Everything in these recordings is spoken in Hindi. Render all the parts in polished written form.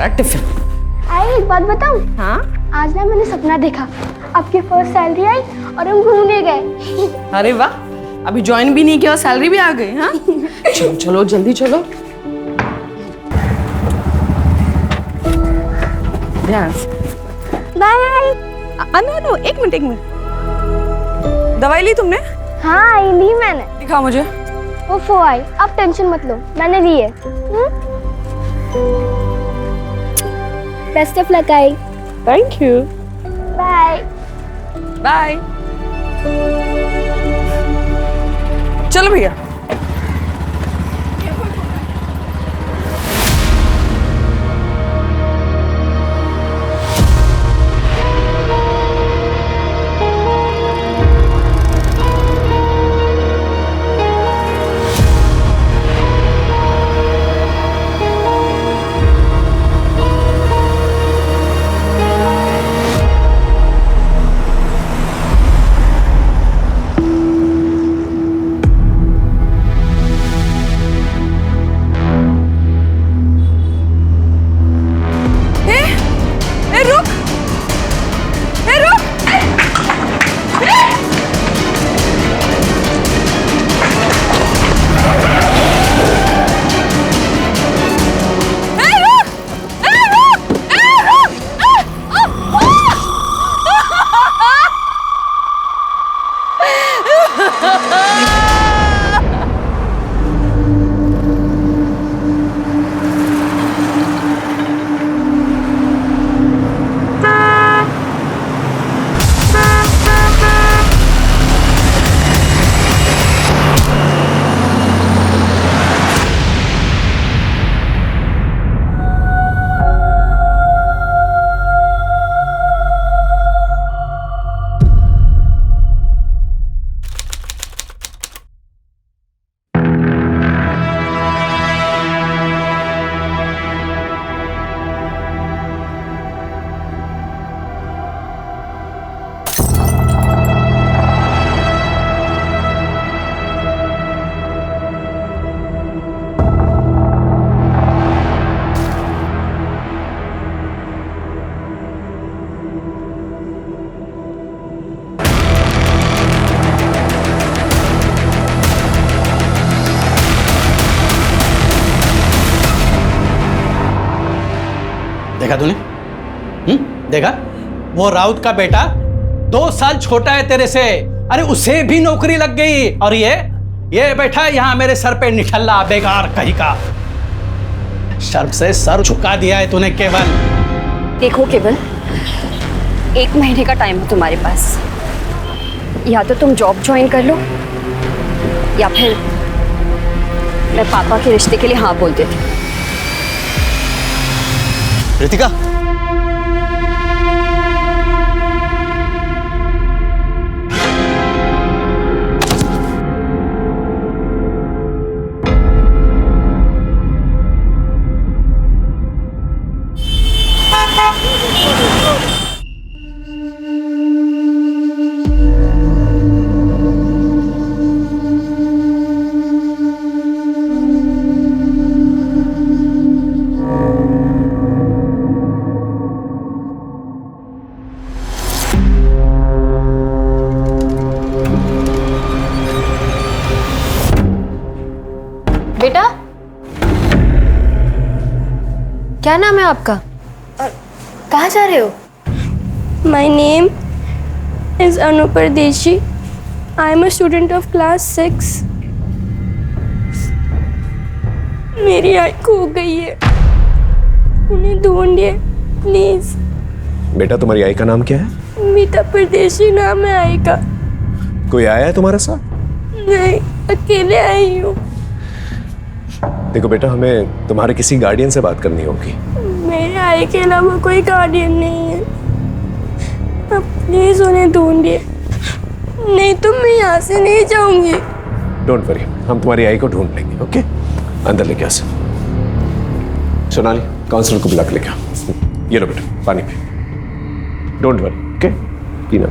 तुम्हारा टिफिन। आई एक बात बताऊं? हाँ आज ना मैंने सपना देखा, आपकी फर्स्ट सैलरी आई और हम घूमने गए। अरे वाह, अभी ज्वाइन भी नहीं किया और सैलरी भी आ गई। हाँ चलो चलो जल्दी चलो, ध्यान से। बाय। नो, एक मिनट। दवाई ली तुमने? हाँ आई ली मैंने। दिखाओ मुझे। वो आई, अब टेंशन मत लो, मैंने ली है। बेस्ट ऑफ लक आई। Thank you. Bye bye. चलो भैया। देखा तूने? देखा? वो राउत का बेटा 2 साल छोटा है तेरे से, अरे उसे भी नौकरी लग गई, और ये बैठा यहाँ मेरे सर पे निठल्ला बेकार कहीं का। शर्म से सर झुका दिया है तूने केवल। देखो केवल, 1 महीने का टाइम है तुम्हारे पास, या तो तुम जॉब ज्वाइन कर लो या फिर मैं पापा के रिश्ते के लिए हाँ बोल देती हूँ। रितिका, बेटा, क्या नाम है आपका और कहाँ जा रहे हो? My name is Anu Pardeshi. I am a student of class 6. मेरी आई खो गई है, उन्हें ढूंढिए प्लीज। बेटा तुम्हारी आई का नाम क्या है? मीता परदेशी नाम है आई का। कोई आया है तुम्हारे साथ? नहीं, अकेले आई हूँ। देखो बेटा, हमें तुम्हारे किसी गार्डियन से बात करनी होगी। मेरे आई के अलावा कोई गार्डियन नहीं है, अब प्लीज उन्हें ढूंढिए, नहीं तो मैं यहाँ से नहीं जाऊंगी। डोंट वरी, हम तुम्हारी आई को ढूंढ लेंगे। ओके, अंदर लेके आ। सोनाली, काउंसलर को बुला के लेके आ। ये लो बेटा, पानी पी। डोंट वरी, ओके, पीना।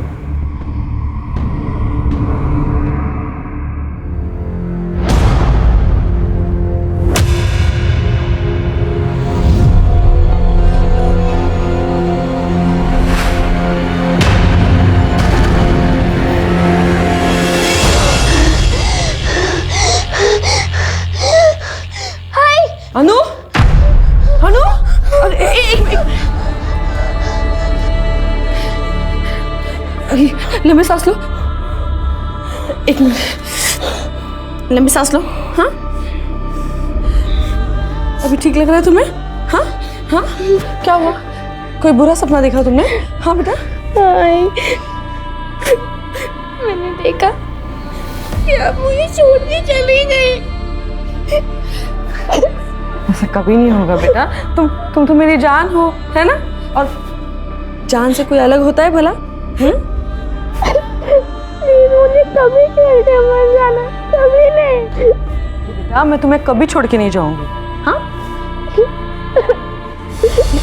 लंबी सांस लो, एक मिनट, लंबी सांस लो। हाँ, अभी ठीक लग रहा है तुम्हें? हाँ हाँ, क्या हुआ? कोई बुरा सपना देखा तुमने? हाँ बेटा। आई, मैंने देखा कि आप मुझे छोड़ के चली गई। ऐसा कभी नहीं होगा बेटा, तुम तो मेरी जान हो, है ना? और जान से कोई अलग होता है भला? मुझे कभी छोड़ के मत जाना, कभी नहीं। बेटा मैं तुम्हें कभी छोड़ के नहीं जाऊंगी। हाँ,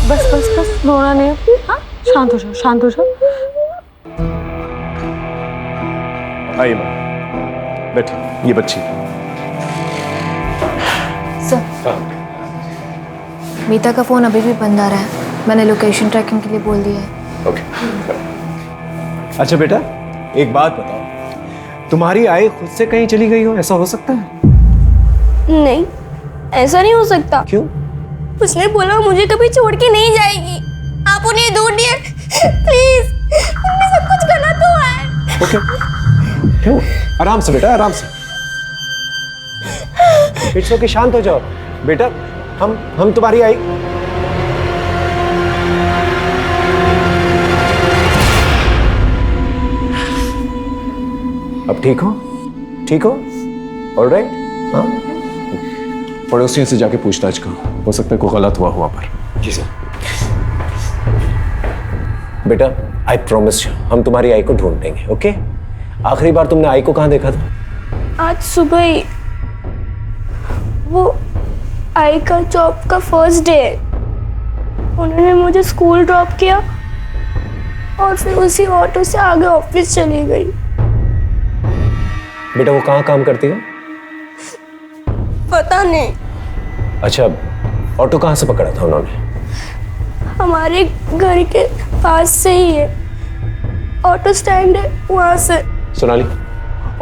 बस बस बस, रोना नहीं। हाँ, शांत हो जाओ, शांत हो जाओ। आइए मैम, बैठिए, ये बच्ची। सर, मीता का फ़ोन अभी भी बंद आ रहा है। मैंने लोकेशन ट्रैकिंग के लिए बोल दिया है। ओके। अच्छा बेटा, एक बात बताओ, तुम्हारी आई खुद से कहीं चली गई हो, ऐसा हो सकता है? नहीं, ऐसा नहीं हो सकता। क्यों? उसने बोला मुझे कभी छोड़ के नहीं जाएगी। आप उन्हें ढूंढिए प्लीज, उनमें सब कुछ गलत हुआ है। ओके, क्यों? आराम से बेटा, आराम से। इट्स ओके, शांत हो जाओ बेटा। हम तुम्हारी आई। अब ठीक हो? ठीक हो? ऑलराइट? हाँ, पड़ोसियों से जाके पूछताछ करो, हो सकता है कोई गलत हुआ वहां पर। जी सर। बेटा, आई प्रॉमिस यू, हम तुम्हारी आई को ढूंढ लेंगे। ओके? आखिरी बार तुमने आई को कहाँ देखा था? आज सुबह ही। वो आई का जॉब का फर्स्ट डे है। उन्होंने मुझे स्कूल ड्रॉप किया और फिर उसी ऑटो से आगे ऑफिस चली गई। बेटा वो कहाँ काम करती है? पता नहीं। अच्छा, ऑटो कहाँ से पकड़ा था उन्होंने? हमारे घर के पास से ही है, ऑटो स्टैंड है वहां से। सोनाली,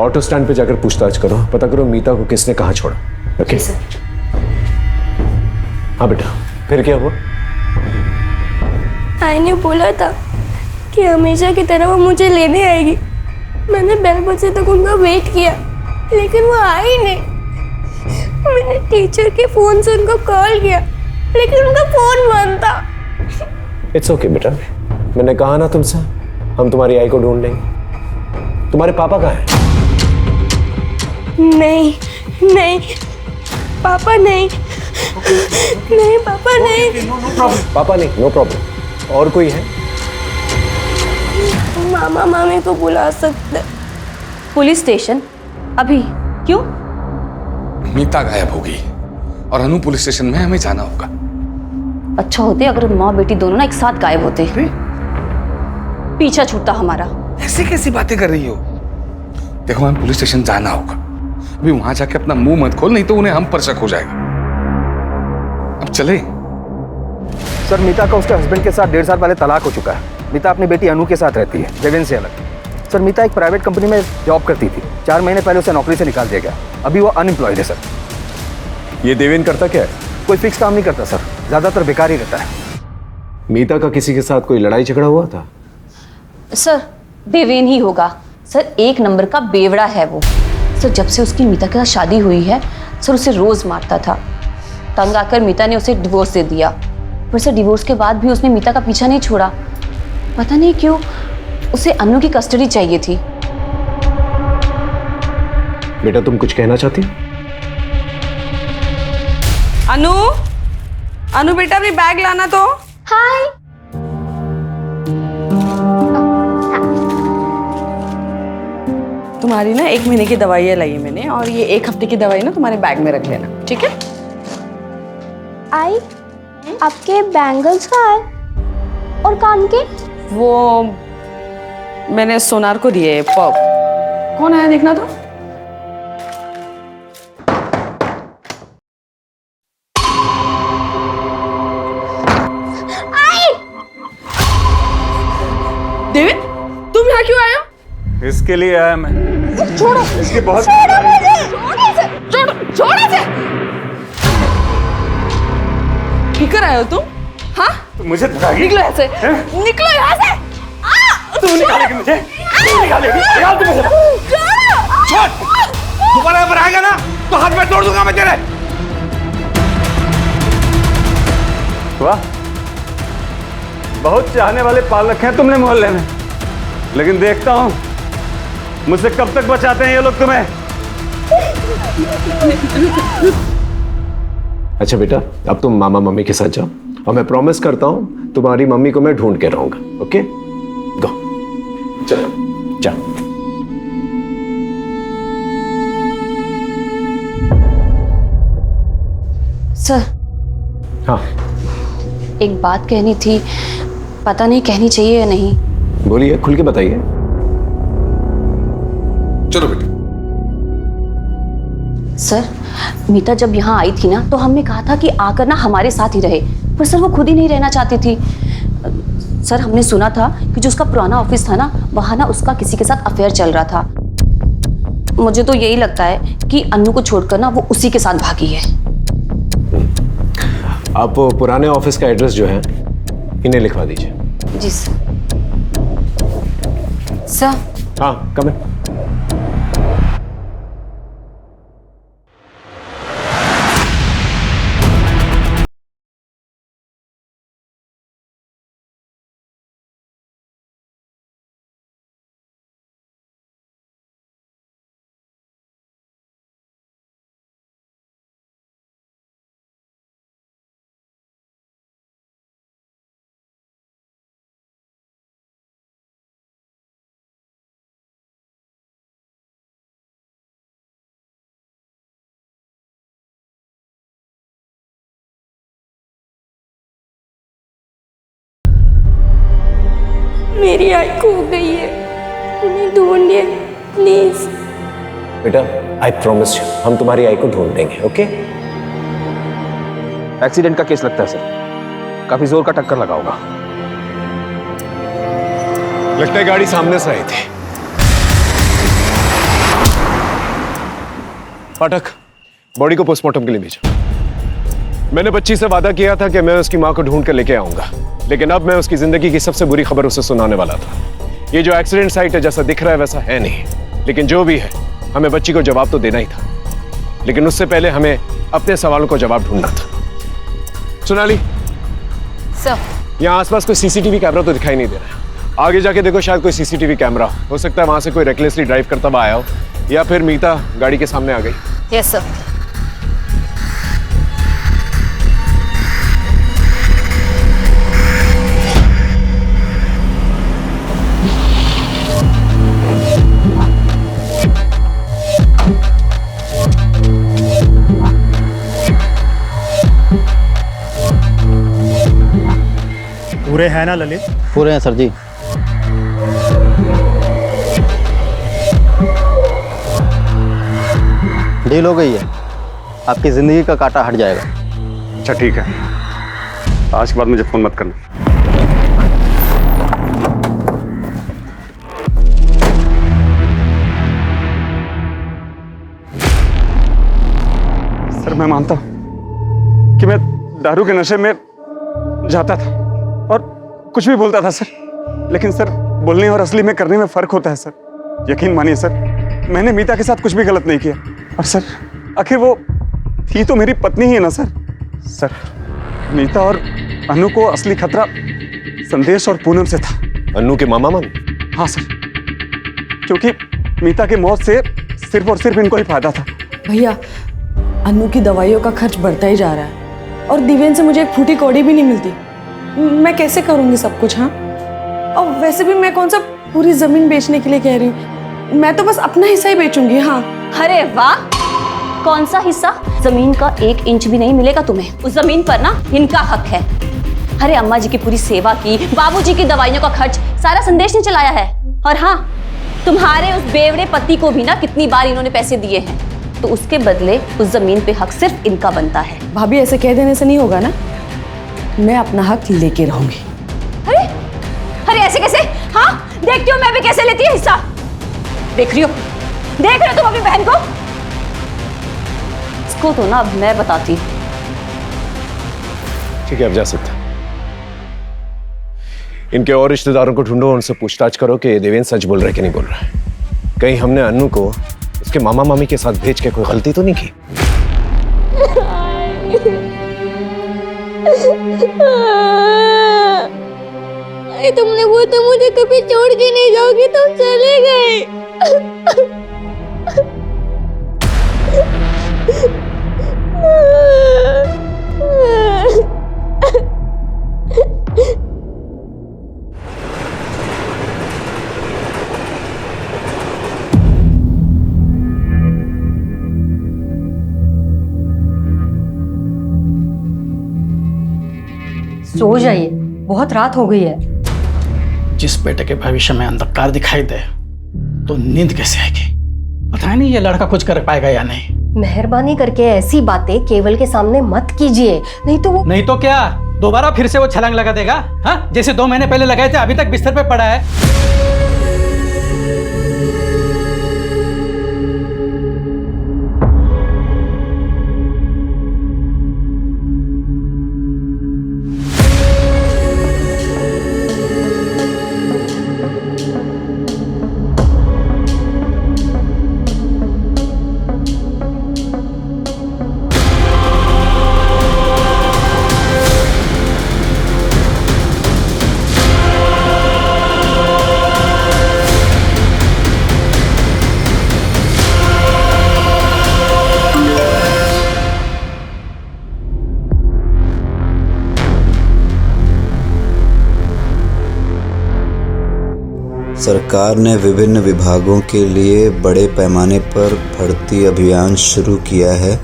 ऑटो स्टैंड पे जाकर पूछताछ करो, पता करो मीता को किसने कहाँ छोड़ा। ओके? हाँ बेटा, फिर क्या हुआ? आई ने बोला था कि हमेशा की तरह वो मुझे लेने आएगी। मैंने 12 बजे तक उनका वेट किया, लेकिन वो आई नहीं। मैंने टीचर के फोन से उनको कॉल किया, लेकिन उनका फोन बंद था। इट्स ओके बेटा, मैंने कहा ना तुमसे, हम तुम्हारी आई को ढूंढ लेंगे। तुम्हारे पापा कहाँ हैं? नहीं नहीं पापा नहीं, नहीं पापा नहीं। पापा नहीं, नो प्रॉब्लम। और कोई है? मामा मामी को बुला सकते। Police station? अभी? क्यों? मीता गायब होगी और अनु पुलिस स्टेशन में हमें जाना होगा। अच्छा होते अगर माँ बेटी दोनों ना एक साथ गायब होते, पीछा छूटता हमारा। ऐसी कैसी बातें कर रही हो? देखो हमें पुलिस स्टेशन जाना होगा। अभी वहां जाके अपना मुंह मत खोल, नहीं तो उन्हें हम पर शक हो जाएगा। अब चले। सर, मीता का उसके हस्बैंड के साथ 1.5 साल पहले तलाक हो चुका है। मीता अपनी बेटी अनु के साथ रहती है, देवेन से अलग। सर, मीता एक प्राइवेट कंपनी में जॉब करती थी। 4 महीने पहले उसे नौकरी से निकाल दिया गया। अभी वो अनएम्प्लॉयड है सर। ये देवेन करता क्या है? कोई फिक्स काम नहीं करता सर, ज़्यादातर बेकार ही रहता है। मीता का किसी के साथ कोई लड़ाई झगड़ा हुआ था? सर, देवेन ही होगा। सर, 1 नंबर का बेवड़ा है वो। सर, जब से उसकी मीता के साथ शादी हुई है, सर उसे रोज मारता था। तंग आकर मीता ने उसे डिवोर्स दे दिया। पर सर, डिवोर्स के बाद भी उसने मीता का पीछा नहीं छोड़ा। पता नहीं क्यों उसे अनु की कस्टडी चाहिए थी। बेटा तुम कुछ कहना चाहती हो? अनु, अनु बेटा अपनी बैग लाना तो। हाय। तुम्हारी ना 1 महीने की दवाइयाँ लाई है मैंने, और ये 1 हफ्ते की दवाई ना तुम्हारे बैग में रख लेना, ठीक है? आई, आपके बैंगल्स कहाँ है और कान के? वो मैंने सोनार को दिए। पब कौन आया देखना तो। देविन, तुम यहाँ क्यों आए हो? इसके लिए आया मैं। छोड़ो, इसकी बहुत छोड़ो इसे। किकर आए हो तुम? हाँ, मुझे निकलो यहाँ से, निकलो यहाँ से। तू निकालेगी मुझे? दोबारा पर आएगा ना तो हाथ में तोड़ दूंगा मैं तेरे। वाह, बहुत चाहने वाले पाल रखे हैं तुमने मोहल्ले में, लेकिन देखता हूं मुझसे कब तक बचाते हैं ये लोग तुम्हें। अच्छा बेटा, अब तुम मामा मम्मी के साथ जाओ और मैं प्रॉमिस करता हूं तुम्हारी मम्मी को मैं ढूंढ के रहूंगा। ओके, गो, चलो जाओ। सर, हाँ एक बात कहनी थी, पता नहीं कहनी चाहिए या नहीं। बोलिए, खुल के बताइए। चलो बेटा। सर, मीता जब यहाँ आई थी ना तो हमने कहा था कि आकर ना हमारे साथ ही रहे, पर सर वो खुद ही नहीं रहना चाहती थी। सर, हमने सुना था कि जो उसका पुराना ऑफिस था ना, वहाँ ना उसका किसी के साथ अफेयर चल रहा था। मुझे तो यही लगता है कि अन्नू को छोड़कर ना वो उसी के साथ भागी है। आप पुराने ऑफिस का एड्रेस जो है इन्हें लिखवा दीजिए। जी सर। सर, हाँ, कम है। मेरी आई खो गई है, उन्हें ढूंढिए प्लीज। बेटा, आई प्रॉमिस यू, हम तुम्हारी आई को ढूंढ लेंगे। ओके? एक्सीडेंट का केस लगता है सर, काफी जोर का टक्कर लगा होगा। लगता है गाड़ी सामने से आई थी। पाठक, बॉडी को पोस्टमार्टम के लिए भेजो। मैंने बच्ची से वादा किया था कि मैं उसकी मां को ढूंढ कर लेके आऊंगा, लेकिन अब मैं उसकी जिंदगी की सबसे बुरी खबर उसे सुनाने वाला था। ये जो एक्सीडेंट साइट है जैसा दिख रहा है वैसा है नहीं, लेकिन जो भी है हमें बच्ची को जवाब तो देना ही था, लेकिन उससे पहले हमें अपने सवालों को जवाब ढूंढना था। सोनाली सर, यहाँ आसपास कोई सीसीटीवी कैमरा तो दिखाई नहीं दे रहा है। आगे जाके देखो, शायद कोई सीसीटीवी कैमरा हो सकता है वहां से कोई रेकलेसली ड्राइव करता हुआ आया हो, या फिर मीता गाड़ी के सामने आ गई। Yes sir. पूरे हैं ना ललित? पूरे हैं सर जी। डील हो गई है, आपकी जिंदगी का कांटा हट जाएगा। अच्छा ठीक है, आज के बाद मुझे फोन मत करना। सर, मैं मानता हूं कि मैं दारू के नशे में जाता था और कुछ भी बोलता था सर, लेकिन सर बोलने और असली में करने में फर्क होता है सर। यकीन मानिए सर, मैंने मीता के साथ कुछ भी गलत नहीं किया, और सर आखिर वो थी तो मेरी पत्नी ही है ना सर। सर, मीता और अनु को असली खतरा संदेश और पूनम से था। अनु के मामा मन? हाँ सर, क्योंकि मीता की मौत से सिर्फ और सिर्फ इनको ही फायदा था। भैया, अनु की दवाइयों का खर्च बढ़ता ही जा रहा है और दिव्यन से मुझे एक फूटी कौड़ी भी नहीं मिलती। मैं कैसे करूंगी सब कुछ? हाँ, और वैसे भी मैं कौन सा पूरी जमीन बेचने के लिए कह रही हूँ, मैं तो बस अपना हिस्सा ही बेचूंगी। हाँ। अरे वाह, कौन सा हिस्सा? जमीन का 1 इंच भी नहीं मिलेगा तुम्हें। उस जमीन पर ना इनका हक है। अरे अम्मा जी की पूरी सेवा की, बाबूजी की दवाइयों का खर्च सारा संदेश ने चलाया है। और हाँ, तुम्हारे उस बेवड़े पति को भी ना कितनी बार इन्होंने पैसे दिए हैं, तो उसके बदले उस जमीन पे हक सिर्फ इनका बनता है। भाभी, ऐसे कह देने से नहीं होगा ना, मैं अपना हक लेके रहूंगी। अरे अरे ऐसे कैसे? हाँ, देखती हो मैं भी कैसे लेती है हिस्सा। देख रही हो तुम अपनी बहन को? इसको तो ना अब मैं बताती हूँ। ठीक है, अब जा सकते। इनके और रिश्तेदारों को ढूंढो, उनसे पूछताछ करो कि देवेंद्र सच बोल रहा है कि नहीं बोल रहा है। कहीं हमने अनु को उसके मामा मामी के साथ भेज के कोई गलती तो नहीं की? तुमने वो तो मुझे कभी छोड़ के नहीं जाओगे, तुम चले गए। सो जाइए, बहुत रात हो गई है। जिस बेटे के भविष्य में अंधकार दिखाई दे तो नींद कैसे आएगी? पता नहीं ये लड़का कुछ कर पाएगा या नहीं। मेहरबानी करके ऐसी बातें केवल के सामने मत कीजिए, नहीं तो वो। नहीं तो क्या दोबारा फिर से वो छलांग लगा देगा? हाँ, जैसे 2 महीने पहले लगाए थे, अभी तक बिस्तर पे पड़ा है। सरकार ने विभिन्न विभागों के लिए बड़े पैमाने पर भर्ती अभियान शुरू किया है।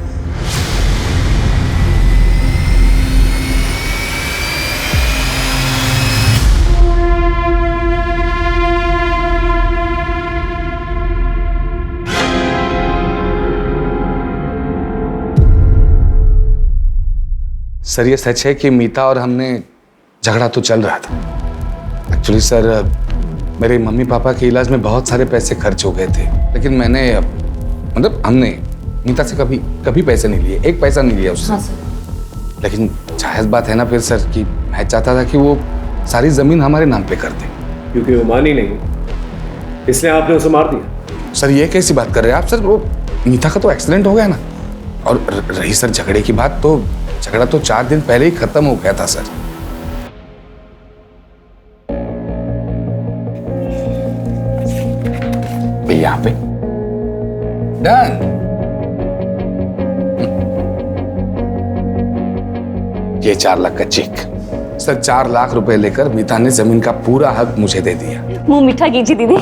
सर ये सच है कि मीता और हमने झगड़ा तो चल रहा था। एक्चुअली सर मेरे मम्मी पापा के इलाज में बहुत सारे पैसे खर्च हो गए थे, लेकिन मैंने मतलब हमने मीता से कभी पैसे नहीं लिए, 1 पैसा नहीं लिया उससे। हाँ सर। लेकिन जायज बात है ना फिर सर कि मैं चाहता था कि वो सारी जमीन हमारे नाम पे कर दे। क्योंकि वो मानी नहीं, इसलिए आपने उसे मार दिया। सर ये कैसी बात कर रहे हैं आप? सर वो मीता का तो एक्सीडेंट हो गया ना। और रही सर झगड़े की बात, तो झगड़ा तो 4 दिन पहले ही खत्म हो गया था सर। यहाँ पे डन। ये 4 लाख का चेक। सर 4 लाख रुपए लेकर मीता ने जमीन का पूरा हक मुझे दे दिया। मुंह मीठा कीजिए दीदी।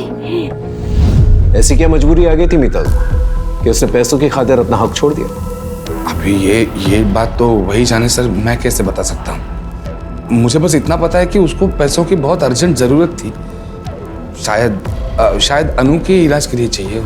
ऐसी क्या मजबूरी आ गई थी मीता को कि उसने पैसों की खातिर अपना हक छोड़ दिया? अभी ये बात तो वही जाने सर, मैं कैसे बता सकता हूँ। मुझे बस इतना पता है कि उसको पैसों की बहुत अर्जेंट जरूरत थी। शायद अनु के इलाज के लिए चाहिए।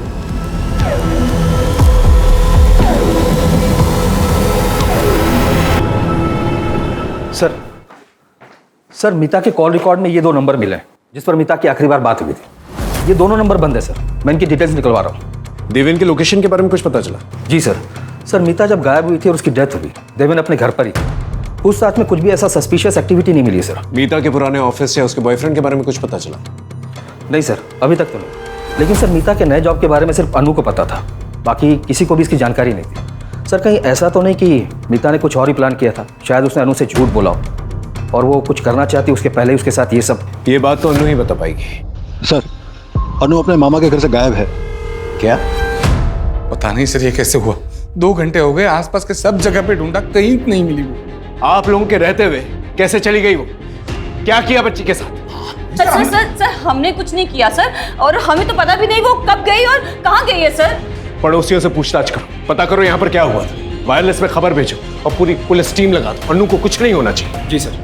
सर मीता के कॉल रिकॉर्ड में ये 2 नंबर मिले हैं जिस पर मीता की आखिरी बार बात हुई थी। ये दोनों नंबर बंद है सर, मैं इनकी डिटेल्स निकलवा रहा हूँ। देवेन के लोकेशन के बारे में कुछ पता चला? जी सर मीता जब गायब हुई थी और उसकी डेथ हुई, देवेन अपने घर पर ही थी। पूछताछ में कुछ भी ऐसा सस्पिशियस एक्टिविटी नहीं मिली सर। मीता के पुराने ऑफिस या उसके बॉयफ्रेंड के बारे में कुछ पता चला? नहीं सर, अभी तक तो नहीं। लेकिन सर मीता के नए जॉब के बारे में सिर्फ अनु को पता था, बाकी किसी को भी इसकी जानकारी नहीं थी। सर कहीं ऐसा तो नहीं कि मीता ने कुछ और ही प्लान किया था? शायद उसने अनु से झूठ बोला हो और वो कुछ करना चाहती उसके पहले ही उसके साथ ये सब। ये बात तो अनु ही बता पाएगी। सर अनु अपने मामा के घर से गायब है। क्या? पता नहीं सर ये कैसे हुआ। 2 घंटे हो गए, आसपास के सब जगह पे ढूंढा, कहीं नहीं मिली वो। आप लोगों के रहते हुए कैसे चली गई वो? क्या किया बच्ची के साथ? सर हमने कुछ नहीं किया सर, और हमें तो पता भी नहीं वो कब गई और कहाँ गई है सर। पड़ोसियों से पूछताछ करो, पता करो यहाँ पर क्या हुआ था। वायरलेस में खबर भेजो और पूरी पुलिस टीम लगा दो। अनु को कुछ नहीं होना चाहिए। जी सर।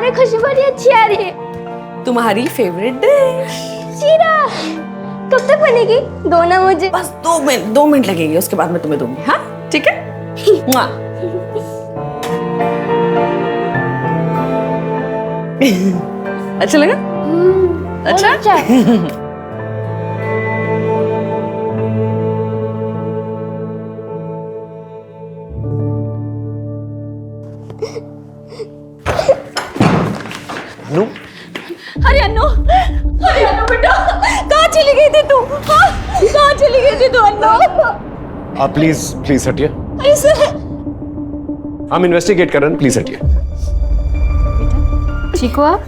खुशबू बड़ी अच्छी आ रही है। तुम्हारी फेवरेट डिश। शीरा कब तक बनेगी? दो ना मुझे। बस 2 मिनट लगेंगे, उसके बाद मैं तुम्हें दूंगी। हाँ ठीक है। मुआ। अच्छा लगा? अच्छा। नू अरे अन्नू बेटा, कहाँ चली गई थी तू? हाँ, कहाँ चली गई थी तू अन्नू? आप प्लीज हटिए। अरे सर, हम इन्वेस्टिगेट कर रहे हैं, प्लीज हटिए। ठीक हो आप?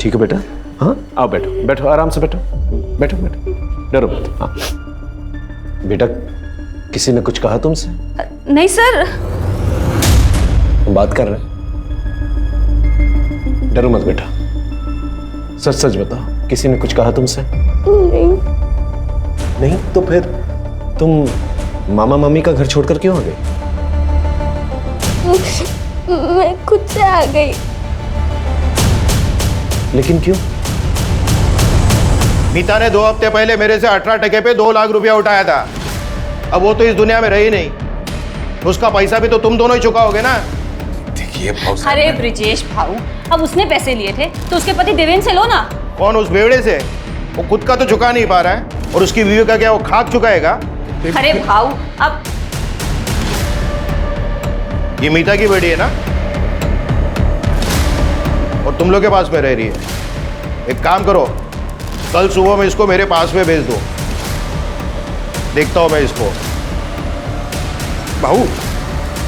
ठीक है बेटा। हाँ आओ, बैठो बैठो, आराम से बैठो, बैठो बैठो, डरो मत। हाँ बेटा, किसी ने कुछ कहा तुमसे? नहीं सर। हम बात कर रहे हैं, डरो मत बेटा, सच सच बताओ, किसी ने कुछ कहा तुमसे? नहीं तो फिर तुम मामा मामी का घर छोड़कर क्यों आ गई? मैं खुद से आ गई। लेकिन क्यों? मीता ने 2 हफ्ते पहले मेरे से 18% पे 2 लाख रुपया उठाया था। अब वो तो इस दुनिया में रही नहीं, उसका पैसा भी तो तुम दोनों ही चुकाओगे ना। देखिए अरे ब्रिजेश भाऊ, अब उसने पैसे लिए थे तो उसके पति देवेंद्र से लो ना। कौन? उस बेवड़े से? वो खुद का तो चुका नहीं पा रहा है, और उसकी बीवी का क्या वो खाक चुकाएगा? अरे भाऊ, अब ये मीता की बेटी है ना, और तुम लोग के पास में रह रही है। एक काम करो, कल सुबह में इसको मेरे पास में भेज दो, देखता हूं मैं इसको। भाऊ,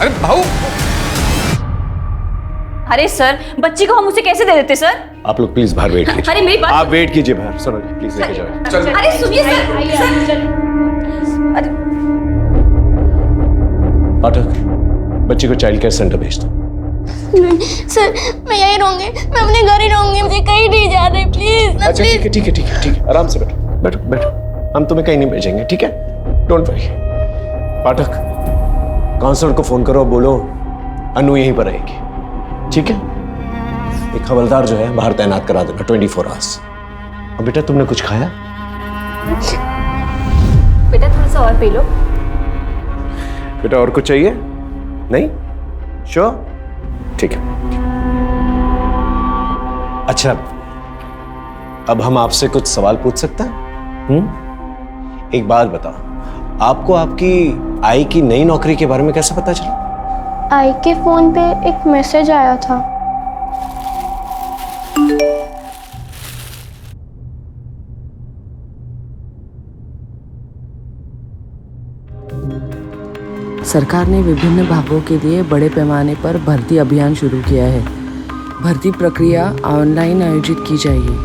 अरे भाऊ, अरे सर, बच्ची को हम उसे कैसे दे देते सर? आप लोग प्लीज बाहर वेट कीजिए। अरे मेरी बात, आप वेट कीजिए बाहर, सुनो प्लीज लेके जाओ। अरे सुनिए सर। अरे पाठक, बच्ची को चाइल्ड केयर सेंटर भेज दो। नहीं सर, मैं यहीं रहूंगी, मैं अपने घर ही रहूंगी, मुझे कहीं नहीं जाना प्लीज। अच्छा ठीक है ठीक है ठीक है ठीक है, आराम से बैठो बैठो बैठो, हम तुम्हें कहीं नहीं भेजेंगे, ठीक है? Don't worry. पाठक, काउंसलर को फोन करो, बोलो अनु यहीं पर रहेगी, ठीक है? एक हवलदार जो है बाहर तैनात करा देना 24 आवर्स। और बेटा, तुमने कुछ खाया? बेटा थोड़ा सा और पी लो। बेटा और कुछ चाहिए? नहीं? श्योर? ठीक है। अच्छा, अब हम आपसे कुछ सवाल पूछ सकते हैं? एक बात बताओ, आपको आपकी आई की नई नौकरी के बारे में कैसे पता चला? आई के फोन पे एक मैसेज आया था। सरकार ने विभिन्न भागों के लिए बड़े पैमाने पर भर्ती अभियान शुरू किया है। भर्ती प्रक्रिया ऑनलाइन आयोजित की जाएगी।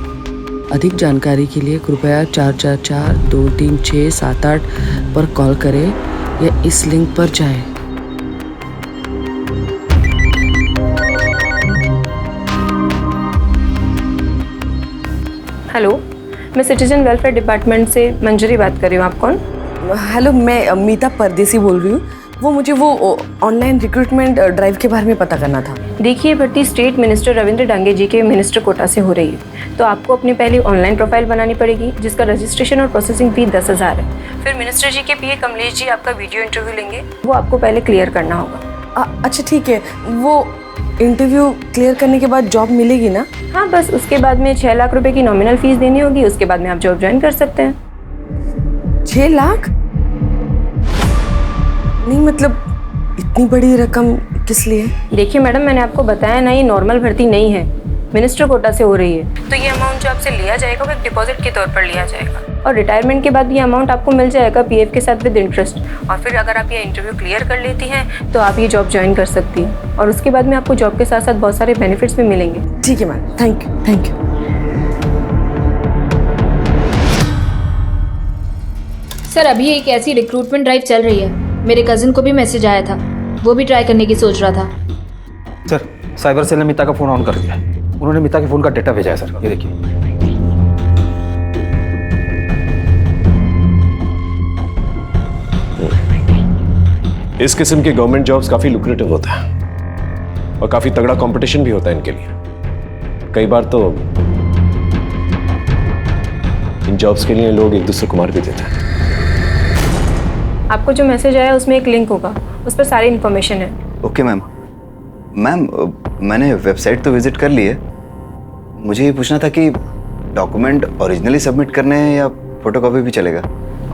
अधिक जानकारी के लिए कृपया 444-236-78 पर कॉल करें या इस लिंक पर जाएं। हेलो, मैं सिटीजन वेलफेयर डिपार्टमेंट से मंजरी बात कर रही हूँ। आप कौन? हेलो, मैं मीता परदेसी बोल रही हूँ। वो मुझे वो ऑनलाइन रिक्रूटमेंट ड्राइव के बारे में पता करना था। देखिए, भर्ती स्टेट मिनिस्टर रविंद्र डांगे जी के मिनिस्टर कोटा से हो रही है, तो आपको अपनी पहली ऑनलाइन प्रोफाइल बनानी पड़ेगी, जिसका रजिस्ट्रेशन और प्रोसेसिंग फी 10,000 है। फिर मिनिस्टर जी के पीए कमलेश जी आपका वीडियो इंटरव्यू लेंगे, वो आपको पहले क्लियर करना होगा। अच्छा ठीक है, वो इंटरव्यू क्लियर करने के बाद जॉब मिलेगी ना? हाँ, बस उसके बाद में 6 लाख रुपए की नॉमिनल फीस देनी होगी। उसके बाद में आप जॉब ज्वाइन कर सकते हैं। 6 लाख? नहीं, मतलब इतनी बड़ी रकम किस लिए? देखिए मैडम, मैंने आपको बताया ना, ये नॉर्मल भर्ती नहीं है, मिनिस्टर कोटा से हो रही है। तो ये अमाउंट जो आपसे लिया जाएगा वो एक डिपॉजिट के तौर पर लिया जाएगा, और रिटायरमेंट के बाद ये अमाउंट आपको मिल जाएगा पीएफ के साथ विद इंटरेस्ट। और फिर अगर आप ये इंटरव्यू क्लियर कर लेती हैं तो आप ये जॉब ज्वाइन कर सकती हैं, और उसके बाद में आपको जॉब के साथ साथ बहुत सारे बेनिफिट्स भी मिलेंगे। ठीक है ma'am, thank you thank you. Sir, अभी एक ऐसी रिक्रूटमेंट ड्राइव चल रही है, मेरे कजिन को भी मैसेज आया था, वो भी ट्राई करने की सोच रहा था। सर, साइबर सेल ने मीता का फोन ऑन कर दिया। उन्होंने मीता के फोन का डेटा भेजा है सर, ये देखिए। इस किस्म के गवर्नमेंट जॉब्स काफी लुक्रेटिव होता है और काफी तगड़ा कंपटीशन भी होता है इनके लिए। कई बार तो इन जॉब्स के लिए लोग एक दूसरे को मार भी देते हैं। आपको जो मैसेज आया उसमें एक लिंक होगा, उस पर सारी इन्फॉर्मेशन है। Okay ma'am. मैम मैंने वेबसाइट तो विजिट कर ली है। मुझे ये पूछना था कि डॉक्यूमेंट ओरिजिनली सबमिट करने हैं या फोटोकॉपी भी चलेगा?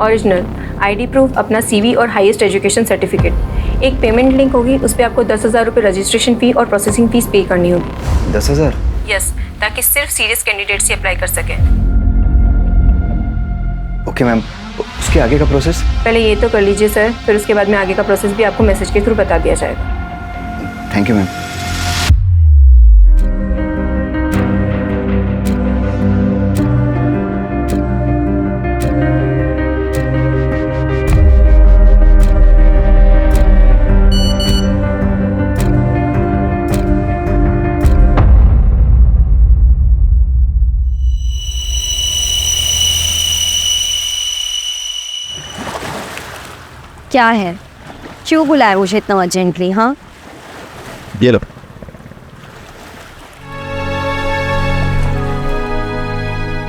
ओरिजिनल आईडी प्रूफ, अपना सीवी और हाईएस्ट एजुकेशन सर्टिफिकेट। एक पेमेंट लिंक होगी, उस पर आपको 10,000 रुपये रजिस्ट्रेशन फ़ी और प्रोसेसिंग फ़ीस पे करनी होगी। 10,000? यस, ताकि सिर्फ सीरियस कैंडिडेट्स ही अप्लाई कर सकें। ओके मैम, उसके आगे का प्रोसेस? पहले ये तो कर लीजिए सर, फिर उसके बाद में आगे का प्रोसेस भी आपको मैसेज के थ्रू बता दिया जाएगा। Thank you ma'am. क्या है, क्यों बुलाया मुझे इतना अर्जेंटली? हाँ, ये लो।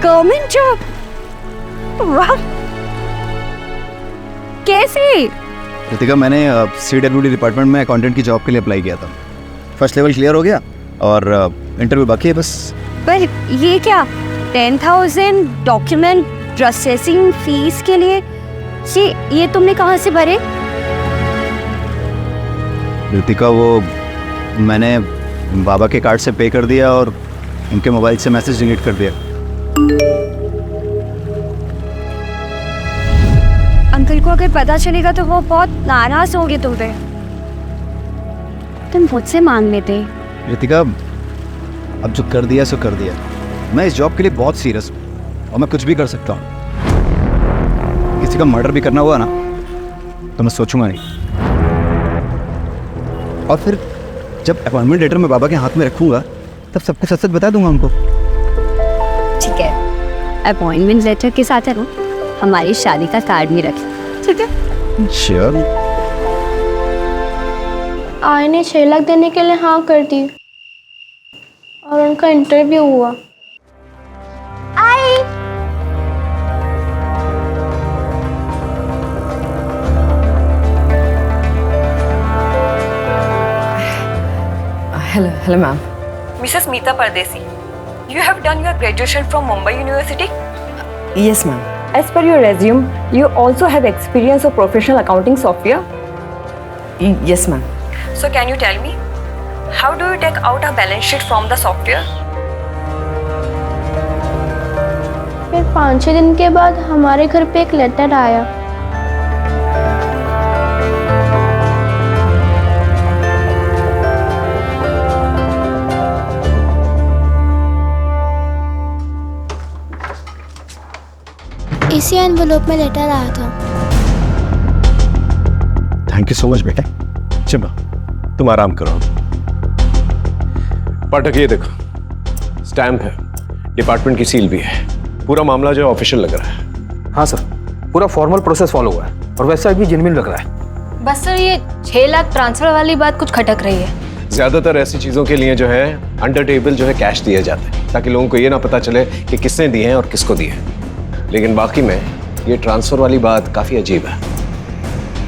Government job? वाह, कैसे? रितिका, मैंने CWD डिपार्टमेंट में अकाउंटेंट की जॉब के लिए अप्लाई किया था। फर्स्ट लेवल क्लियर हो गया और इंटरव्यू बाकी है बस। पर ये क्या, 10,000 डॉक्यूमेंट प्रोसेसिंग फीस के लिए? ये तुमने कहाँ से भरे? रितिका, वो मैंने बाबा के कार्ड से पे कर दिया और उनके मोबाइल से मैसेज डिलीट कर दिया। अंकल को अगर पता चलेगा तो वो बहुत नाराज होंगे तुम पे। तुम मुझसे मांग लेते। रितिका, अब जो कर दिया सो कर दिया। मैं इस जॉब के लिए बहुत सीरियस हूँ और मैं कुछ भी कर सकता हूँ। किसी का मर्डर भी करना हुआ ना तो मैं सोचूंगा नहीं। और फिर जब अपॉइंटमेंट लेटर मैं बाबा के हाथ में रखूंगा तब सबको सच सच बता दूंगा उनको। ठीक है, अपॉइंटमेंट लेटर के साथ है ना हमारी शादी का कार्ड भी रखें, ठीक है? श्योर। आई ने 6 लाख देने के लिए हाँ कर दी और उनका इंटरव्यू हुआ। आई हेलो मैम। मिसेस मीता परदेसी, you have done your graduation from Mumbai University? Yes ma'am. As per your resume, you also have experience of professional accounting software. Yes ma'am. So can you tell me, how do you take out a balance sheet from the software? फिर 5-6 दिन के बाद हमारे घर पे एक लेटर आया। इसी एनवेलोप में लेटर आया था। थैंक यू सो मच बेटा। चलो तुम आराम करो। पाठक, ये देखो, स्टैम्प है, डिपार्टमेंट की सील भी है। पूरा मामला जो ऑफिशियल लग रहा है। हाँ सर, पूरा फॉर्मल प्रोसेस फॉलो हुआ है और वेबसाइट भी जेन्युइन लग रहा है। बस सर, ये 6 लाख ट्रांसफर वाली बात कुछ खटक रही है। ज्यादातर ऐसी चीजों के लिए जो है अंडर टेबल जो है कैश दिए जाते हैं ताकि लोगों को ये ना पता चले कि किसने दिए हैं और किसको दिए हैं। लेकिन बाकी में ये ट्रांसफर वाली बात काफी अजीब है।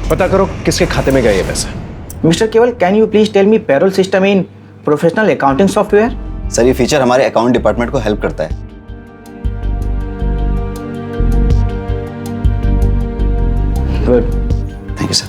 पता करो किसके खाते में गए ये पैसे। Mister Keval, can you please tell me payroll system in professional accounting software? Sir, ये फीचर हमारे अकाउंट डिपार्टमेंट को हेल्प करता है। Good, thank you sir.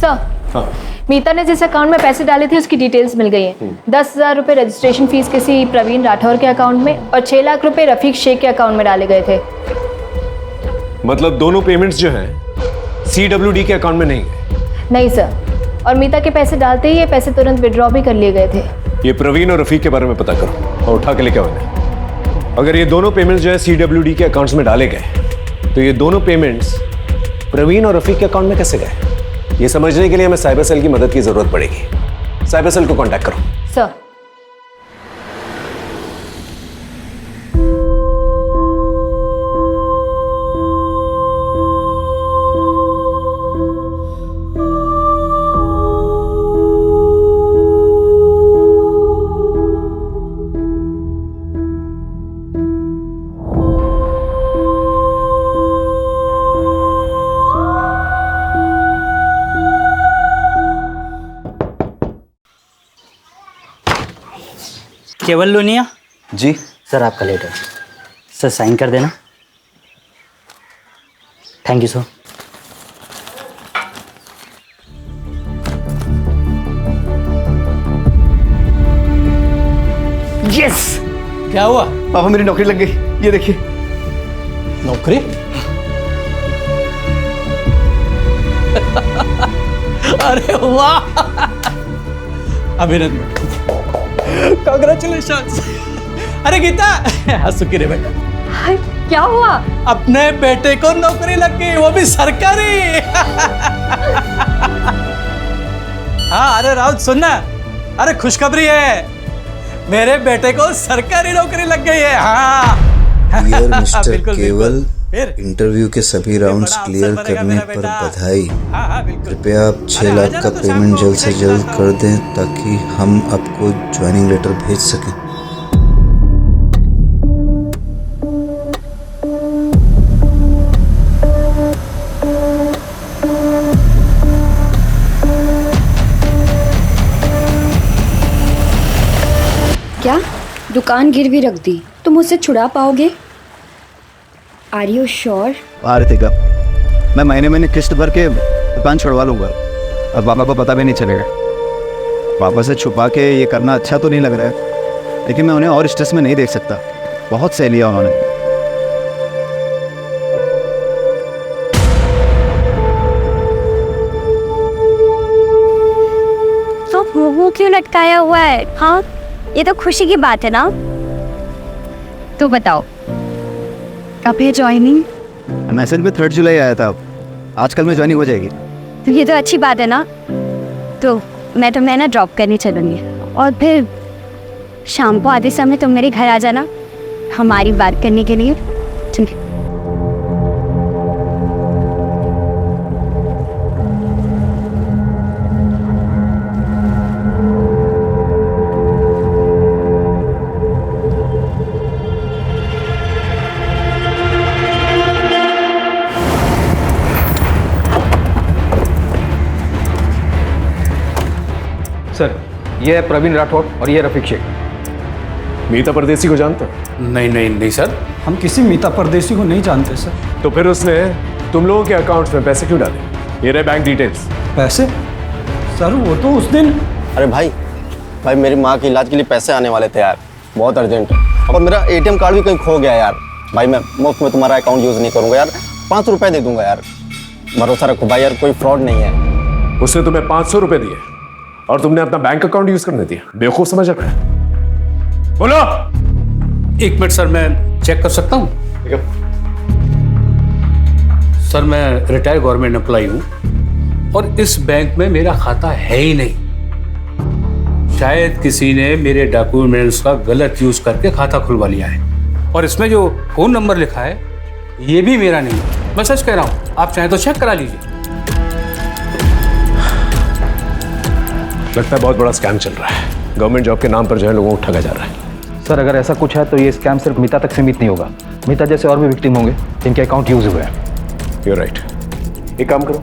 Sir, Meeta ने जिस अकाउंट में पैसे डाले थे उसकी डिटेल्स मिल गई हैं। 10,000 रुपये रजिस्ट्रेशन फीस किसी प्रवीण राठौर के अकाउंट में और 6 लाख रुपए रफीक शेख के अकाउंट में डाले गए थे। मतलब दोनों पेमेंट्स जो हैं CWD के अकाउंट में नहीं गए? नहीं सर, और मीता के पैसे डालते ही ये पैसे तुरंत विड्रॉ भी कर लिए गए थे। ये प्रवीण और रफीक के बारे में पता करो और उठा के लेके आओ इन्हें। अगर ये दोनों पेमेंट्स जो है CWD के अकाउंट्स में डाले गए तो ये दोनों पेमेंट्स प्रवीण और रफीक के अकाउंट में कैसे गए? ये समझने के लिए हमें साइबर सेल की मदद की जरूरत पड़ेगी। साइबर सेल को कांटेक्ट करो। सर, केवल लोनिया जी सर, आपका लेटर सर, साइन कर देना। Thank you sir. यस, क्या हुआ? पापा मेरी नौकरी लग गई, ये देखिए। नौकरी? अरे वाह, अभिनंदन, कांग्रेचुलेशन। अरे गीता, सुखी रे बेटा। क्या हुआ? अपने बेटे को नौकरी लग गई, वो भी सरकारी। हाँ, अरे राउत सुनना, अरे खुशखबरी है, मेरे बेटे को सरकारी नौकरी लग गई है। हाँ डियर मिस्टर बिल्कुल, केवल, फिर? इंटरव्यू के सभी राउंड्स बड़ा क्लियर अवसर बनेगा करने मेरा पर बेटा। बधाई। हाँ, बिल्कुल। कृपया आप 6 अरे, लाख आ जाना का तो शाम पेमेंट को, जल्द से विदेश जल्द जाओ। कर दें ताकि हम आपको ज्वाइनिंग लेटर भेज सकें। क्या दुकान गिरवी रख दी? तुम मुझसे छुड़ा पाओगे? Are you sure? आरतिका, मैं महीने किस्त भर के दुकान छुड़वा लूंगा। अब पापा को पता भी नहीं चलेगा। पापा से छुपा के ये करना अच्छा तो नहीं लग रहा है, लेकिन मैं उन्हें और स्ट्रेस में नहीं देख सकता। बहुत सह लिया उन्होंने। तो मुंह क्यों लटकाया हुआ है? हाँ, ये तो खुशी की बात है ना। तो बताओ, कब है ज्वाइनिंग? मैसेज में 3 जुलाई आया था, आजकल में ज्वाइनिंग हो जाएगी। तो ये तो अच्छी बात है ना। तो मैं तुम्हें ना ड्रॉप करने चलूँगी, और फिर शाम को आधे समय तुम मेरे घर आ जाना हमारी बात करने के लिए। ठीक है? सर, ये है प्रवीण राठौर और ये रफीक शेख। मीता परदेसी को जानते हो? नहीं नहीं नहीं सर, हम किसी मीता परदेसी को नहीं जानते सर। तो फिर उसने तुम लोगों के अकाउंट्स में पैसे क्यों डाले? ये रहे बैंक डिटेल्स। पैसे? सर वो तो उस दिन। अरे भाई मेरी माँ के इलाज के लिए पैसे आने वाले थे यार, बहुत अर्जेंट है। और मेरा एटीएम कार्ड भी कहीं खो गया यार। भाई मैं मुफ्त में तुम्हारा अकाउंट यूज़ नहीं करूँगा यार, 5 रुपये दे दूंगा यार। भरोसा रखो भाई यार, कोई फ्रॉड नहीं है। उसने तुम्हें 500 रुपए दिए और तुमने अपना बैंक अकाउंट यूज करने दिया? बेवकूफ समझ रहा है? बोलो। 1 मिनट सर, मैं चेक कर सकता हूँ? सर, मैं रिटायर्ड गवर्नमेंट एम्प्लॉय हूँ और इस बैंक में मेरा खाता है ही नहीं। शायद किसी ने मेरे डॉक्यूमेंट्स का गलत यूज करके खाता खुलवा लिया है, और इसमें जो फोन नंबर लिखा है ये भी मेरा नहीं है। मैं सच कह रहा हूँ, आप चाहें तो चेक करा लीजिए। लगता है बहुत बड़ा स्कैम चल रहा है। गवर्नमेंट जॉब के नाम पर जो है लोगों को ठगा जा रहा है। सर, अगर ऐसा कुछ है तो ये स्कैम सिर्फ मीता तक सीमित नहीं होगा। मीता जैसे और भी विक्टिम होंगे जिनके अकाउंट यूज हुए हैं। You're right. एक काम करो,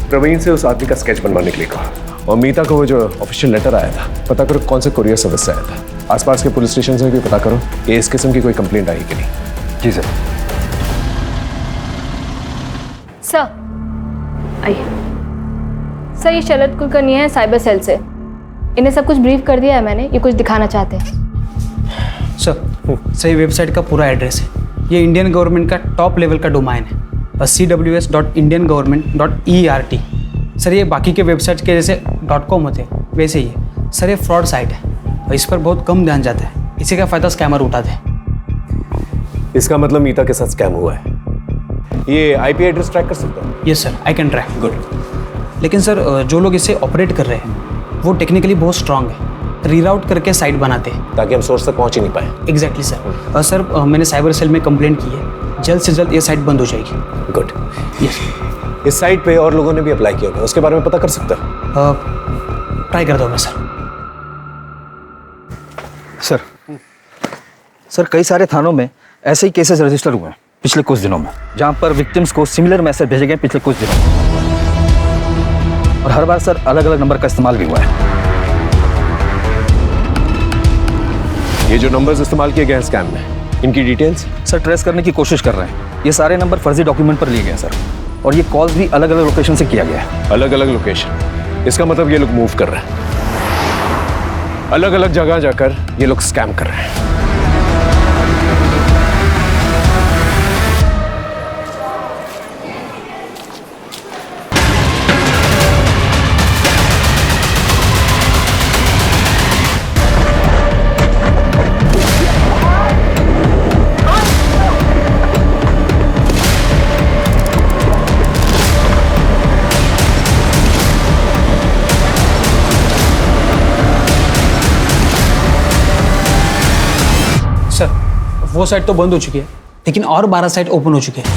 प्रवीण से उस आदमी का स्केच बनवाने के लिए कहो, और मीता को वो जो ऑफिशियल लेटर आया था पता करो कौन से कुरियर सर्विस से आया था। आसपास के पुलिस स्टेशन से भी पता करो कि इस किस्म की कोई कंप्लेंट आई कि नहीं। जी सर। सर आइए। सर, ये शरद कुलकर्णी है साइबर सेल से। इन्हें सब कुछ ब्रीफ कर दिया है मैंने, ये कुछ दिखाना चाहते हैं। सर, सही वेबसाइट का पूरा एड्रेस है। ये इंडियन गवर्नमेंट का टॉप लेवल का डोमाइन है, cws.indiangovernment.ert। सर, ये बाकी के वेबसाइट के जैसे .com होते हैं वैसे ही है। सर, ये फ्रॉड साइट है और इस पर बहुत कम ध्यान जाता है। इसी का फ़ायदा स्कैमर उठाते हैं। इसका मतलब मीता के साथ स्कैम हुआ है। ये आईपी एड्रेस ट्रैक कर सकता हूँ? Yes sir, I can track. Good. लेकिन सर, जो लोग इसे ऑपरेट कर रहे हैं वो टेक्निकली बहुत स्ट्रांग है, रीराउट करके साइट बनाते हैं ताकि हम सोर्स तक पहुंच ही नहीं पाए। Exactly sir. सर, मैंने साइबर सेल में कंप्लेंट की है, जल्द से जल्द ये साइट बंद हो जाएगी। गुड। यस। इस साइट पे और लोगों ने भी अप्लाई किया होगा, उसके बारे में पता कर सकता है? ट्राई करता हूँ मैं सर। सर, कई सारे थानों में ऐसे ही केसेस रजिस्टर हुए हैं पिछले कुछ दिनों में, जहां पर विक्टिम्स को सिमिलर मैसेज भेजे गए पिछले कुछ दिनों में। और हर बार सर अलग अलग नंबर का इस्तेमाल भी हुआ है। ये जो नंबर्स इस्तेमाल किए गए हैं स्कैम में, इनकी डिटेल्स सर ट्रेस करने की कोशिश कर रहे हैं। ये सारे नंबर फर्जी डॉक्यूमेंट पर लिए गए हैं सर, और ये कॉल्स भी अलग अलग लोकेशन से किया गया है। अलग अलग लोकेशन, इसका मतलब ये लोग मूव कर रहे हैं, अलग अलग जगह जाकर ये लोग स्कैम कर रहे हैं। वो साइट तो बंद हो चुकी है, लेकिन और 12 साइट ओपन हो चुके हैं।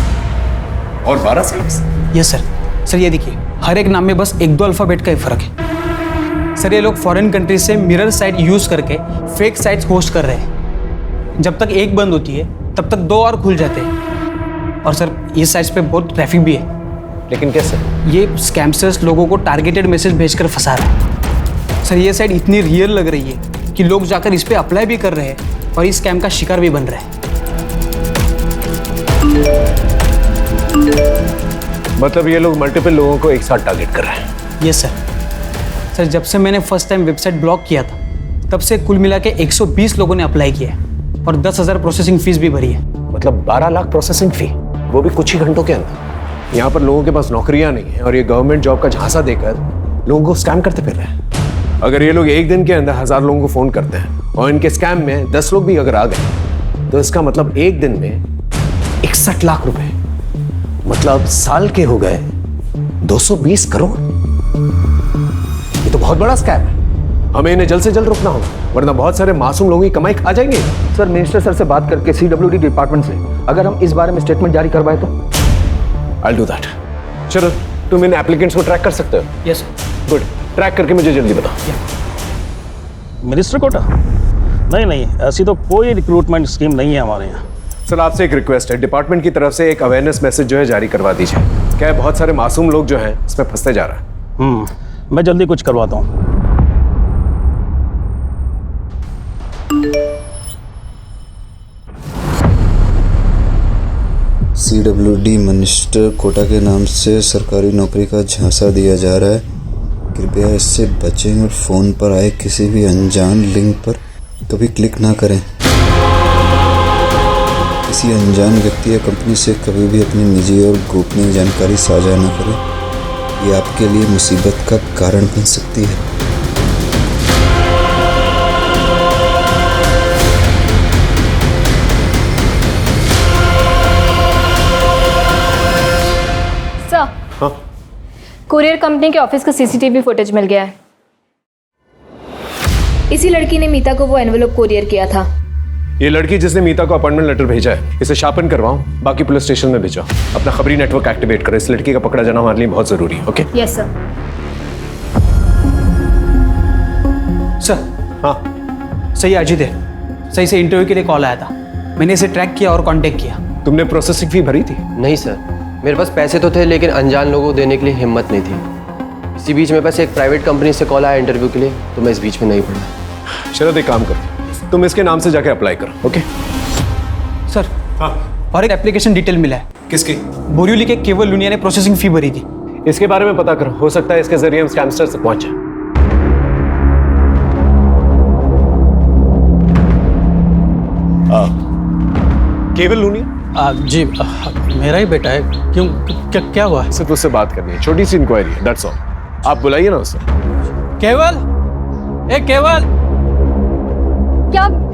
और 12 साइट्स? Yes sir. सर ये देखिए, हर एक नाम में बस 1-2 अल्फ़ाबेट का ही फर्क है। सर ये लोग फॉरेन कंट्रीज से मिरर साइट यूज़ करके फेक साइट्स होस्ट कर रहे हैं। जब तक एक बंद होती है तब तक 2 और खुल जाते हैं। और सर ये साइट्स पे बहुत ट्रैफिक भी है। लेकिन कैसे? ये स्कैमर्स लोगों को टारगेटेड मैसेज भेजकर फंसा रहे हैं। सर ये साइट इतनी रियल लग रही है कि लोग जाकर इस पर अप्लाई भी कर रहे हैं और इस स्कैम का शिकार भी बन रहे हैं। मतलब ये लोग मल्टीपल लोगों को एक साथ टारगेट कर रहे हैं? Yes sir. सर जब से मैंने फर्स्ट टाइम वेबसाइट ब्लॉक किया था तब से कुल मिला के 120 लोगों ने अप्लाई किया है और 10,000 प्रोसेसिंग फीस भी भरी है। मतलब 12 लाख प्रोसेसिंग फी, वो भी कुछ ही घंटों के अंदर। यहाँ पर लोगों के पास नौकरियां नहीं है और ये गवर्नमेंट जॉब का झांसा देकर लोगों को स्कैम करते फिर रहे हैं। अगर ये लोग एक दिन के अंदर 1000 लोगों को फोन करते हैं और इनके स्कैम में 10 लोग भी अगर आ गए तो इसका मतलब एक दिन में 61 लाख रुपए, मतलब साल के हो गए 220 करोड़। ये तो बहुत बड़ा स्कैम है। हमें इन्हें जल्द से जल्द रोकना होगा, वरना बहुत सारे मासूम लोगों की कमाई खा जाएंगे। सर मिनिस्टर सर से बात करके CWD डिपार्टमेंट से अगर हम इस बारे में स्टेटमेंट जारी करवाए तो? I'll do that. चलो, तुम इन एप्लीकेंट्स को ट्रैक कर सकते हो? यस गुड, ट्रैक करके मुझे जल्दी बताओ। मिनिस्टर कोटा? नहीं, ऐसी तो कोई रिक्रूटमेंट स्कीम नहीं है हमारे यहाँ। सर आपसे एक रिक्वेस्ट है, डिपार्टमेंट की तरफ से एक अवेयरनेस मैसेज जो है जारी करवा दीजिए। क्या है, बहुत सारे मासूम लोग जो हैं इसमें फंसते जा रहा है। मैं जल्दी कुछ करवाता हूँ। CWD मिनिस्टर कोटा के नाम से सरकारी नौकरी का झांसा दिया जा रहा है, कृपया इससे बचें और फ़ोन पर आए किसी भी अनजान लिंक पर कभी क्लिक ना करें। किसी अनजान व्यक्ति या कंपनी से कभी भी अपनी निजी और गोपनीय जानकारी साझा न करें, ये आपके लिए मुसीबत का कारण बन सकती है। सर, हाँ? कुरियर कंपनी के ऑफिस का CCTV फुटेज मिल गया है। इसी लड़की ने मीता को वो एनवेलप कुरियर किया था। ये लड़की जिसने मीता को अपॉइंटमेंट लेटर भेजा है, इसे शार्पन करवाओ, बाकी पुलिस स्टेशन में भेजो। अपना खबरी नेटवर्क एक्टिवेट करो, इस लड़की का पकड़ा जाना हमारे लिए बहुत जरूरी है। ओके? Yes sir. सर। हाँ सही अजीत है, सही से इंटरव्यू के लिए कॉल आया था, मैंने इसे ट्रैक किया और कांटेक्ट किया। तुमने प्रोसेसिंग फी भरी थी? नहीं सर, मेरे पास पैसे तो थे लेकिन अनजान लोगों को देने के लिए हिम्मत नहीं थी। इसी बीच में बस एक प्राइवेट कंपनी से कॉल आया इंटरव्यू के लिए, तो मैं इस बीच में नहीं पड़ा। शरद एक काम करो, तुम इसके नाम से जाके अप्लाई करो। Okay sir? हाँ। और एक एप्लीकेशन डिटेल मिला है। किसकी? बोरिवली के केवल लुनिया ने प्रोसेसिंग फी भरी थी। इसके बारे में पता करो, हो सकता है इसके जरिए हम स्कैमस्टर से पहुंच जाए। केवल लुनिया? जी मेरा ही बेटा है। क्यों, क्या हुआ है? सिर्फ उससे बात करनी है, छोटी सी इंक्वायरी है, दैट्स ऑल। आप बुलाइए ना उसे। केवल, ए केवल,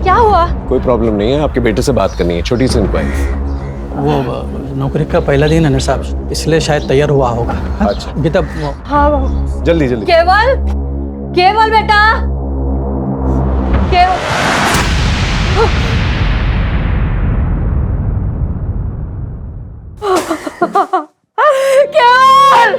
क्या हुआ? कोई प्रॉब्लम नहीं है, आपके बेटे से बात करनी है, छोटी सी इंक्वायरी। वो नौकरी का पहला दिन है ना साहब, इसलिए शायद तैयार हुआ होगा। अच्छा गीता, हाँ जल्दी जल्दी। केवल, केवल बेटा, केवल। केवल, केवल,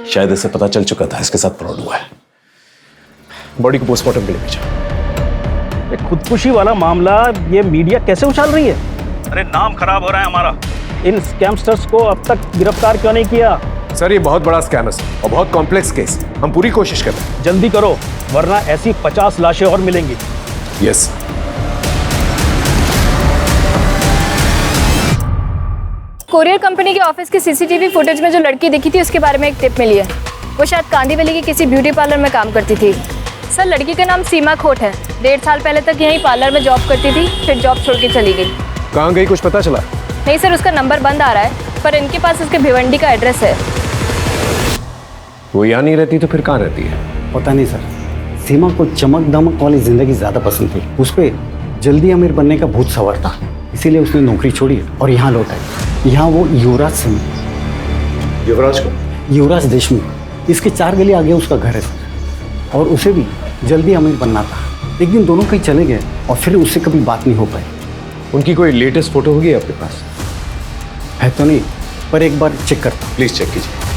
शायद इसे पता चल चुका था इसके साथ फ्रॉड हुआ है। बॉडी को पोस्टमार्टम के लिए भेजा। ये खुदकुशी वाला मामला ये मीडिया कैसे उछाल रही है? अरे नाम खराब हो रहा है हमारा। इन स्कैमस्टर्स को अब तक गिरफ्तार क्यों नहीं किया? सर ये बहुत बड़ा स्कैम है और बहुत कॉम्प्लेक्स केस है। हम पूरी कोशिश कर रहे हैं। जल्दी करो वरना ऐसी 50 लाशें और मिलेंगी। यस। कोरियर कंपनी के ऑफिस की सीसीटीवी फुटेज में जो लड़की दिखी थी उसके बारे में एक टिप मिली है। वो शायद कांदीवली की किसी ब्यूटी पार्लर में काम करती थी। सर लड़की का नाम सीमा खोट है। 1.5 साल पहले तक यहीं पार्लर में जॉब करती थी, फिर जॉब छोड़ के चली गई। कहाँ गई कुछ पता चला? नहीं सर, उसका नंबर बंद आ रहा है, पर इनके पास उसके भिवंडी का एड्रेस है। वो यहाँ नहीं रहती तो फिर कहाँ रहती है? पता नहीं सर। सीमा को चमक दमक वाली जिंदगी ज्यादा पसंद थी। उस पर जल्दी अमीर बनने का भूत सवार था, इसीलिए उसने नौकरी छोड़ी और यहाँ लौट आई। यहाँ वो युवराज सिंह। युवराज को? युवराज देशमुख। इसके 4 गली आगे उसका घर है सर, और उसे भी जल्दी अमीर बनना था। एक दिन दोनों कहीं चले गए और फिर उससे कभी बात नहीं हो पाई। उनकी कोई लेटेस्ट फोटो होगी आपके पास? है तो नहीं, पर एक बार चेक करता हूँ। प्लीज चेक कीजिए।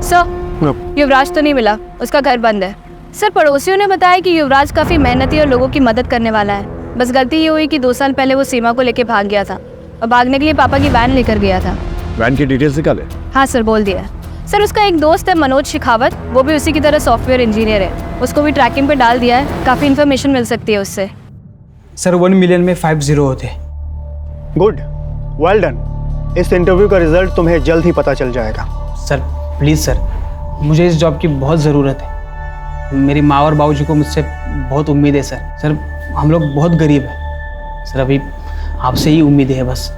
सर युवराज तो नहीं मिला, उसका घर बंद है। सर पड़ोसियों ने बताया कि युवराज काफ़ी मेहनती और लोगों की मदद करने वाला है। बस गलती ये हुई कि 2 साल पहले वो सीमा को लेके भाग गया था और भागने के लिए पापा की वैन लेकर गया था। वैन की डिटेल्स निकाले? हाँ सर, बोल दिया। सर उसका एक दोस्त है मनोज शेखावत, वो भी उसी की तरह सॉफ्टवेयर इंजीनियर है। उसको भी ट्रैकिंग पे डाल दिया है, काफ़ी इन्फॉर्मेशन मिल सकती है उससे। सर 1 मिलियन में 5 0 होते। Good, well done. इस इंटरव्यू का रिजल्ट तुम्हें जल्द ही पता चल जाएगा। सर प्लीज़ सर, मुझे इस जॉब की बहुत ज़रूरत है। मेरी माँ और बाबूजी को मुझसे बहुत उम्मीद है सर। सर हम लोग बहुत गरीब हैं सर, अभी आपसे ही उम्मीद है बस।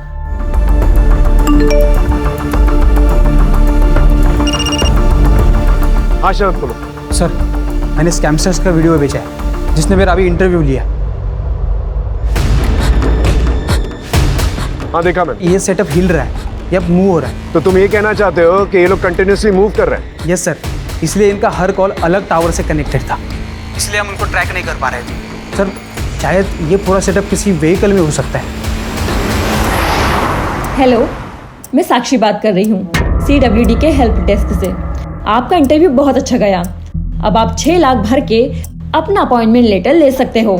हाँ शरद बोलो। सर मैंने स्कैमस्टर्स का वीडियो भेजा है जिसने मेरा अभी इंटरव्यू लिया। हाँ देखा मैंने। ये सेटअप हिल रहा है, ये अब मूव हो रहा है। तो तुम ये कहना चाहते हो कि ये लोग कंटिन्यूसली मूव कर रहे हैं? यस सर, इसलिए इनका हर कॉल अलग टावर से कनेक्टेड था, इसलिए हम उनको ट्रैक नहीं कर पा रहे थे। सर शायद ये पूरा सेटअप किसी व्हीकल में हो सकता है। हेलो, मैं साक्षी बात कर रही हूँ CWD के हेल्प डेस्क से। आपका इंटरव्यू बहुत अच्छा गया। अब आप 6 लाख भर के अपना अपॉइंटमेंट लेटर ले सकते हो।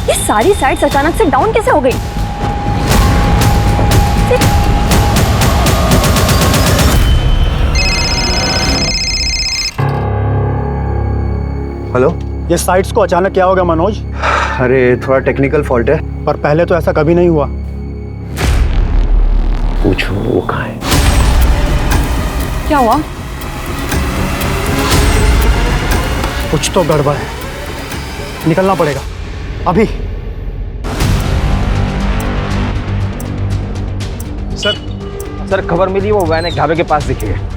ये सारी साइट्स अचानक से डाउन कैसे हो गई? हेलो, ये साइट्स को अचानक क्या हो गया मनोज? अरे थोड़ा टेक्निकल फॉल्ट है। पर पहले तो ऐसा कभी नहीं हुआ। पूछो वो कहाँ है? क्या हुआ? कुछ तो गड़बड़ है, निकलना पड़ेगा अभी। सर खबर मिली, वो वैन एक ढाबे के पास दिखी है।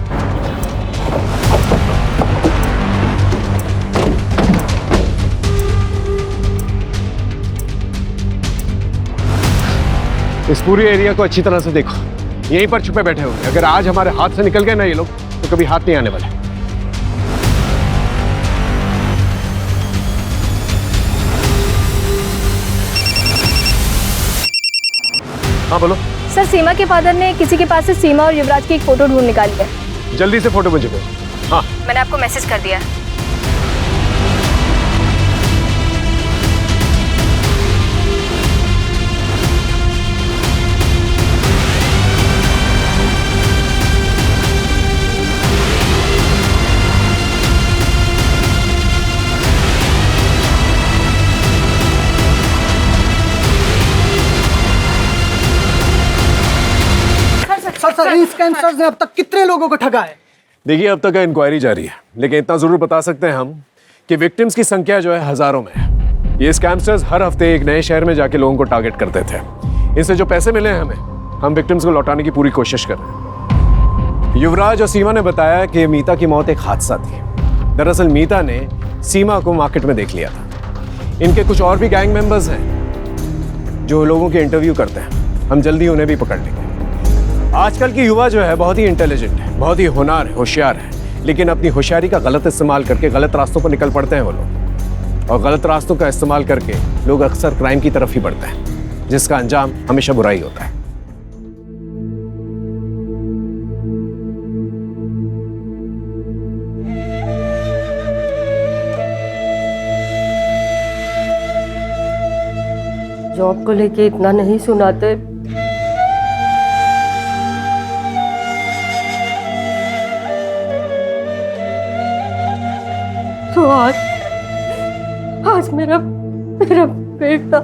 इस पूरी एरिया को अच्छी तरह से देखो, यहीं पर छुपे बैठे होंगे। अगर आज हमारे हाथ से निकल गए ना ये लोग तो कभी हाथ नहीं आने वाले। हाँ बोलो। सर सीमा के फादर ने किसी के पास से सीमा और युवराज की एक फ़ोटो ढूंढ निकाली है। जल्दी से फोटो मुझे भेजो। हाँ मैंने आपको मैसेज कर दिया है। सर इन स्कैमस्टर्स ने अब तक कितने लोगों को ठगा है? देखिए अब तक इंक्वायरी जारी है, लेकिन इतना जरूर बता सकते हैं हम कि विक्टिम्स की संख्या जो है हजारों में है। ये स्कैमस्टर्स हर हफ्ते एक नए शहर में जाके लोगों को टारगेट करते थे। इनसे जो पैसे मिले हैं हमें, हम विक्टिम्स को लौटाने की पूरी कोशिश कर रहे हैं। युवराज और सीमा ने बताया कि मीता की मौत एक हादसा थी। दरअसल मीता ने सीमा को मार्केट में देख लिया था। इनके कुछ और भी गैंग मेंबर्स हैं जो लोगों के इंटरव्यू करते हैं। हम जल्दी उन्हें भी पकड़ लेंगे। आजकल की युवा जो है बहुत ही इंटेलिजेंट है, बहुत ही होनहार है, होशियार है, लेकिन अपनी होशियारी का गलत इस्तेमाल करके गलत रास्तों पर निकल पड़ते हैं वो लोग। और गलत रास्तों का इस्तेमाल करके लोग अक्सर क्राइम की तरफ ही बढ़ते हैं, जिसका अंजाम हमेशा बुराई होता है। जॉब को लेके इतना नहीं सुनाते। तो आज मेरा बेटा